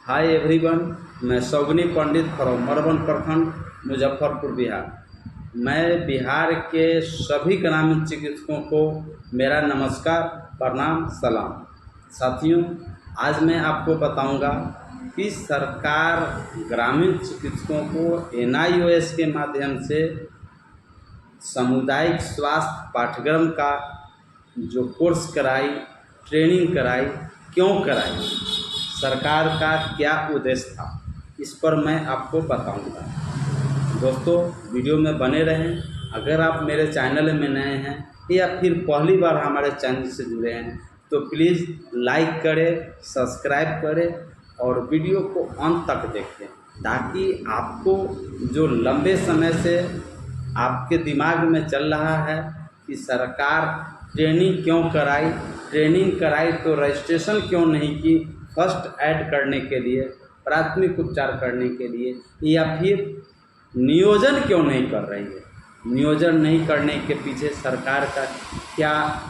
Hi everyone, मैं शोभनी पंडित from मरवन प्रखंड मुजफ्फरपुर बिहार। मैं बिहार के सभी ग्रामीण चिकित्सकों को मेरा नमस्कार, प्रणाम, सलाम। साथियों, आज मैं आपको बताऊंगा कि सरकार ग्रामीण चिकित्सकों को NIOS के माध्यम से सामुदायिक स्वास्थ्य पाठ्यक्रम का जो कोर्स कराई, ट्रेनिंग कराई, क्यों कराई, सरकार का क्या उद्देश्य था, इस पर मैं आपको बताऊंगा। दोस्तों, वीडियो में बने रहें। अगर आप मेरे चैनल में नए हैं या फिर पहली बार हमारे चैनल से जुड़े हैं तो प्लीज़ लाइक करें, सब्सक्राइब करें और वीडियो को अंत तक देखें, ताकि आपको जो लंबे समय से आपके दिमाग में चल रहा है कि सरकार ट्रेनिंग क्यों कराई, ट्रेनिंग कराई तो रजिस्ट्रेशन क्यों नहीं की, फर्स्ट ऐड करने के लिए, प्राथमिक उपचार करने के लिए, या फिर नियोजन क्यों नहीं कर रही है, नियोजन नहीं करने के पीछे सरकार का क्या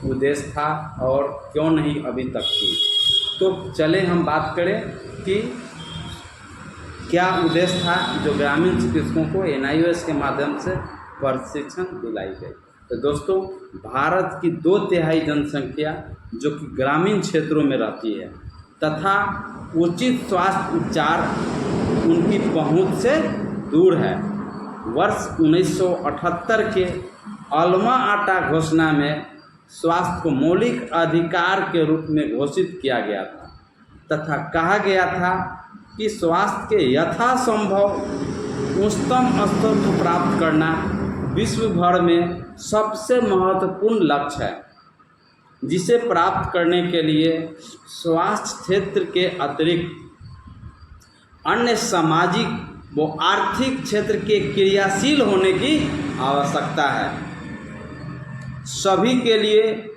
उद्देश्य था और क्यों नहीं अभी तक की। तो चले हम बात करें कि क्या उद्देश्य था जो ग्रामीण चिकित्सकों को NIOS के माध्यम से प्रशिक्षण दिलाई गई। तो दोस्तों, भारत की 2/3 जनसंख्या जो कि ग्रामीण क्षेत्रों में रहती है तथा उचित स्वास्थ्य उपचार उनकी पहुंच से दूर है। वर्ष 1978 के अल्मा आटा घोषणा में स्वास्थ्य को मौलिक अधिकार के रूप में घोषित किया गया था तथा कहा गया था कि स्वास्थ्य के यथासंभव उच्चतम स्तर को प्राप्त करना विश्व भर में सबसे महत्वपूर्ण लक्ष्य है, जिसे प्राप्त करने के लिए स्वास्थ्य क्षेत्र के अतिरिक्त अन्य सामाजिक व आर्थिक क्षेत्र के क्रियाशील होने की आवश्यकता है। सभी के लिए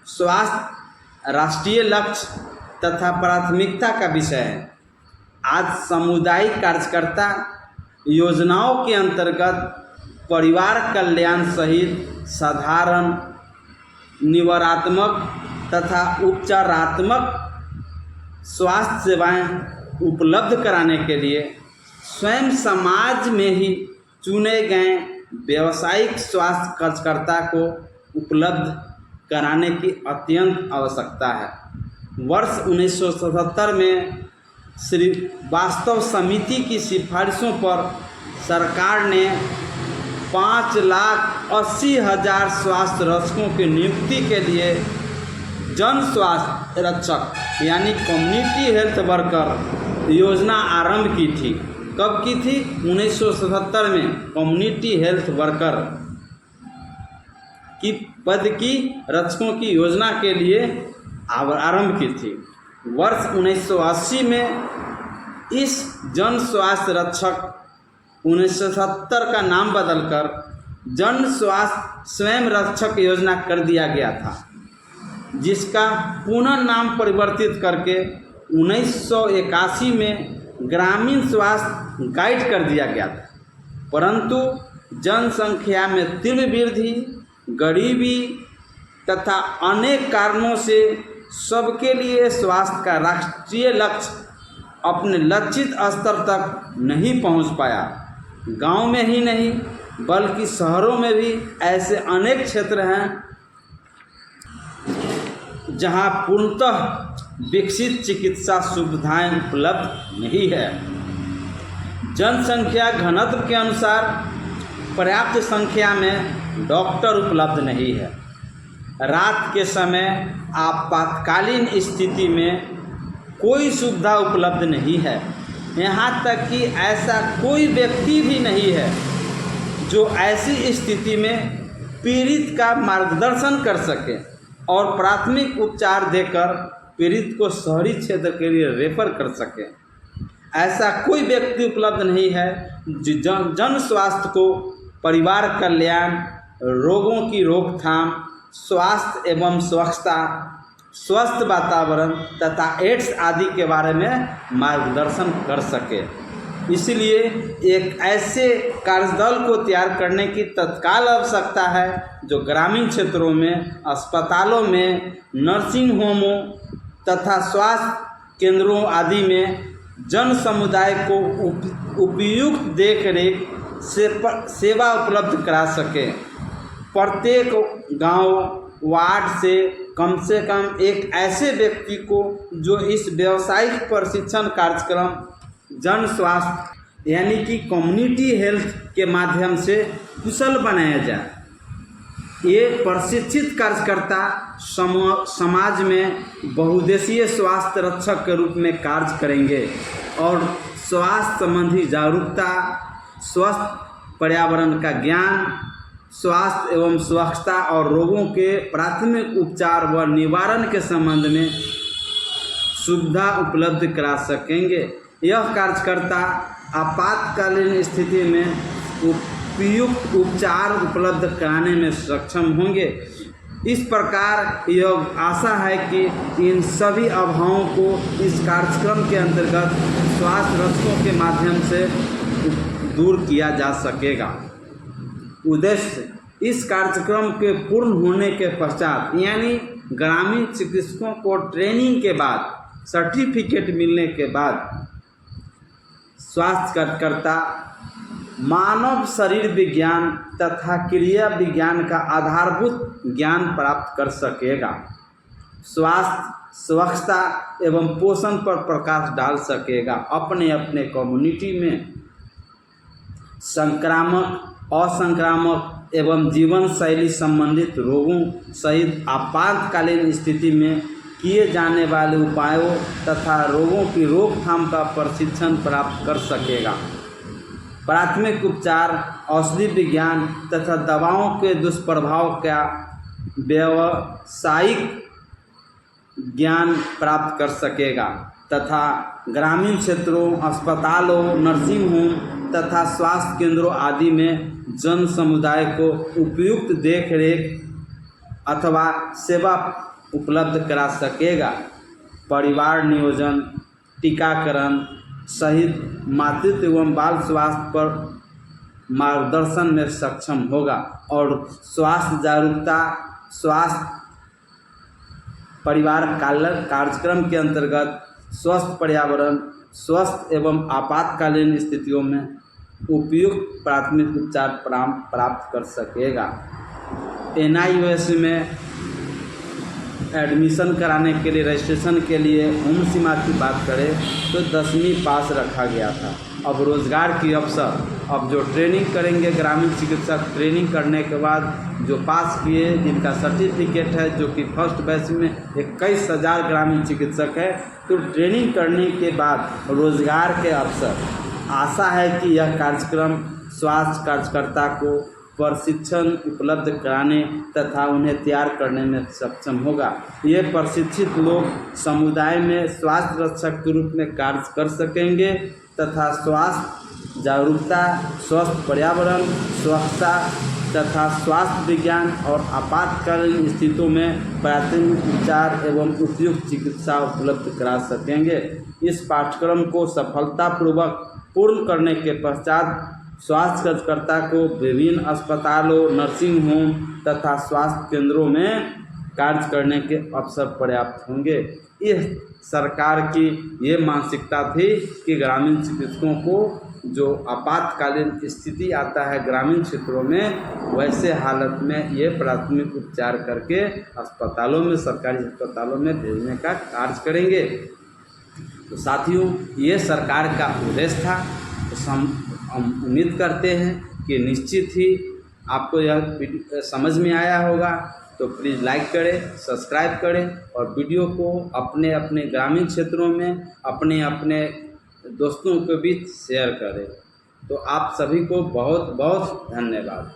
स्वास्थ्य राष्ट्रीय लक्ष्य तथा प्राथमिकता का विषय है। आज सामुदायिक कार्यकर्ता योजनाओं के अंतर्गत परिवार कल्याण सहित साधारण, निवारात्मक तथा उपचारात्मक स्वास्थ्य सेवाएं उपलब्ध कराने के लिए स्वयं समाज में ही चुने गए व्यावसायिक स्वास्थ्य कार्यकर्ता को उपलब्ध कराने की अत्यंत आवश्यकता है। वर्ष 1977 में श्रीवास्तव समिति की सिफारिशों पर सरकार ने 5,80,000 स्वास्थ्य रक्षकों की नियुक्ति के लिए जन स्वास्थ्य रक्षक यानी कम्युनिटी हेल्थ वर्कर योजना आरंभ की थी। कब की थी? 1977 में कम्युनिटी हेल्थ वर्कर की पद की रक्षकों की योजना के लिए आरंभ की थी। वर्ष 1980 में इस जन स्वास्थ्य रक्षक 1970 का नाम बदलकर जन स्वास्थ्य स्वयं रक्षक योजना कर दिया गया था, जिसका पुनः नाम परिवर्तित करके 1981 में ग्रामीण स्वास्थ्य गाइड कर दिया गया था। परंतु जनसंख्या में तीव्र वृद्धि, गरीबी तथा अनेक कारणों से सबके लिए स्वास्थ्य का राष्ट्रीय लक्ष्य अपने लक्षित स्तर तक नहीं पहुंच पाया। गांव में ही नहीं बल्कि शहरों में भी ऐसे अनेक क्षेत्र हैं जहां पूर्णतः विकसित चिकित्सा सुविधाएं उपलब्ध नहीं है। जनसंख्या घनत्व के अनुसार पर्याप्त संख्या में डॉक्टर उपलब्ध नहीं है। रात के समय आपातकालीन स्थिति में कोई सुविधा उपलब्ध नहीं है। यहाँ तक कि ऐसा कोई व्यक्ति भी नहीं है जो ऐसी स्थिति में पीड़ित का मार्गदर्शन कर सके और प्राथमिक उपचार देकर पीड़ित को शहरी क्षेत्र के लिए रेफर कर सके। ऐसा कोई व्यक्ति उपलब्ध नहीं है जो जन स्वास्थ्य को परिवार कल्याण, रोगों की रोकथाम, स्वास्थ्य एवं स्वच्छता, स्वस्थ वातावरण तथा एड्स आदि के बारे में मार्गदर्शन कर सके। इसलिए एक ऐसे कार्यदल को तैयार करने की तत्काल आवश्यकता है जो ग्रामीण क्षेत्रों में अस्पतालों में, नर्सिंग होमों तथा स्वास्थ्य केंद्रों आदि में जन समुदाय को उपयुक्त देखरेख सेवा उपलब्ध करा सकें। प्रत्येक गांव वार्ड से कम एक ऐसे व्यक्ति को जो इस व्यावसायिक प्रशिक्षण कार्यक्रम जन स्वास्थ्य यानी कि कम्युनिटी हेल्थ के माध्यम से कुशल बनाया जाए। ये प्रशिक्षित कार्यकर्ता समाज में बहुउद्देशीय स्वास्थ्य रक्षक के रूप में कार्य करेंगे और स्वास्थ्य संबंधी जागरूकता, स्वस्थ पर्यावरण का ज्ञान, स्वास्थ्य एवं स्वच्छता और रोगों के प्राथमिक उपचार व निवारण के संबंध में सुविधा उपलब्ध करा सकेंगे। यह कार्यकर्ता आपातकालीन स्थिति में उपयुक्त उपचार उपलब्ध कराने में सक्षम होंगे। इस प्रकार यह आशा है कि इन सभी अभावों को इस कार्यक्रम के अंतर्गत स्वास्थ्य रक्षकों के माध्यम से दूर किया जा सकेगा। उद्देश्य इस कार्यक्रम के पूर्ण होने के पश्चात यानी ग्रामीण चिकित्सकों को ट्रेनिंग के बाद, सर्टिफिकेट मिलने के बाद स्वास्थ्य कार्यकर्ता मानव शरीर विज्ञान तथा क्रिया विज्ञान का आधारभूत ज्ञान प्राप्त कर सकेगा। स्वास्थ्य, स्वच्छता एवं पोषण पर प्रकाश डाल सकेगा। अपने अपने कम्युनिटी में संक्रामक, असंक्रामक एवं जीवन शैली संबंधित रोगों सहित आपातकालीन स्थिति में किए जाने वाले उपायों तथा रोगों की रोकथाम का प्रशिक्षण प्राप्त कर सकेगा। प्राथमिक उपचार, औषधि विज्ञान तथा दवाओं के दुष्प्रभाव का व्यावसायिक ज्ञान प्राप्त कर सकेगा तथा ग्रामीण क्षेत्रों, अस्पतालों, नर्सिंग होम तथा स्वास्थ्य केंद्रों आदि में जन समुदाय को उपयुक्त देखरेख अथवा सेवा उपलब्ध करा सकेगा। परिवार नियोजन, टीकाकरण सहित मातृत्व एवं बाल स्वास्थ्य पर मार्गदर्शन में सक्षम होगा और स्वास्थ्य जागरूकता, स्वास्थ्य परिवार कार्यक्रम के अंतर्गत स्वस्थ पर्यावरण, स्वस्थ एवं आपातकालीन स्थितियों में उपयुक्त प्राथमिक उपचार प्राप्त कर सकेगा। NIOS में एडमिशन कराने के लिए, रजिस्ट्रेशन के लिए उम्र सीमा की बात करें तो 10वीं पास रखा गया था। अब रोज़गार की अवसर, अब जो ट्रेनिंग करेंगे ग्रामीण चिकित्सक, ट्रेनिंग करने के बाद जो पास किए, जिनका सर्टिफिकेट है, जो कि फर्स्ट बैच में 21,000 ग्रामीण चिकित्सक है, तो ट्रेनिंग करने के बाद रोज़गार के अवसर। आशा है कि यह कार्यक्रम स्वास्थ्य कार्यकर्ता को प्रशिक्षण उपलब्ध कराने तथा उन्हें तैयार करने में सक्षम होगा। ये प्रशिक्षित लोग समुदाय में स्वास्थ्य रक्षक के रूप में कार्य कर सकेंगे तथा स्वास्थ्य जागरूकता, स्वस्थ पर्यावरण, स्वच्छता तथा स्वास्थ्य विज्ञान और आपातकालीन स्थितियों में प्राथमिक उपचार एवं उपयुक्त चिकित्सा उपलब्ध करा सकेंगे। इस पाठ्यक्रम को सफलतापूर्वक पूर्ण करने के पश्चात स्वास्थ्य कार्यकर्ता को विभिन्न अस्पतालों, नर्सिंग होम तथा स्वास्थ्य केंद्रों में कार्य करने के अवसर पर्याप्त होंगे। यह सरकार की ये मानसिकता थी कि ग्रामीण चिकित्सकों को जो आपातकालीन स्थिति आता है ग्रामीण क्षेत्रों में, वैसे हालत में ये प्राथमिक उपचार करके अस्पतालों में, सरकारी अस्पतालों में भेजने का कार्य करेंगे। तो साथियों, ये सरकार का उद्देश्य था। तो हम उम्मीद करते हैं कि निश्चित ही आपको यह समझ में आया होगा। तो प्लीज़ लाइक करें, सब्सक्राइब करें और वीडियो को अपने अपने ग्रामीण क्षेत्रों में अपने अपने दोस्तों के बीच शेयर करें। तो आप सभी को बहुत बहुत धन्यवाद।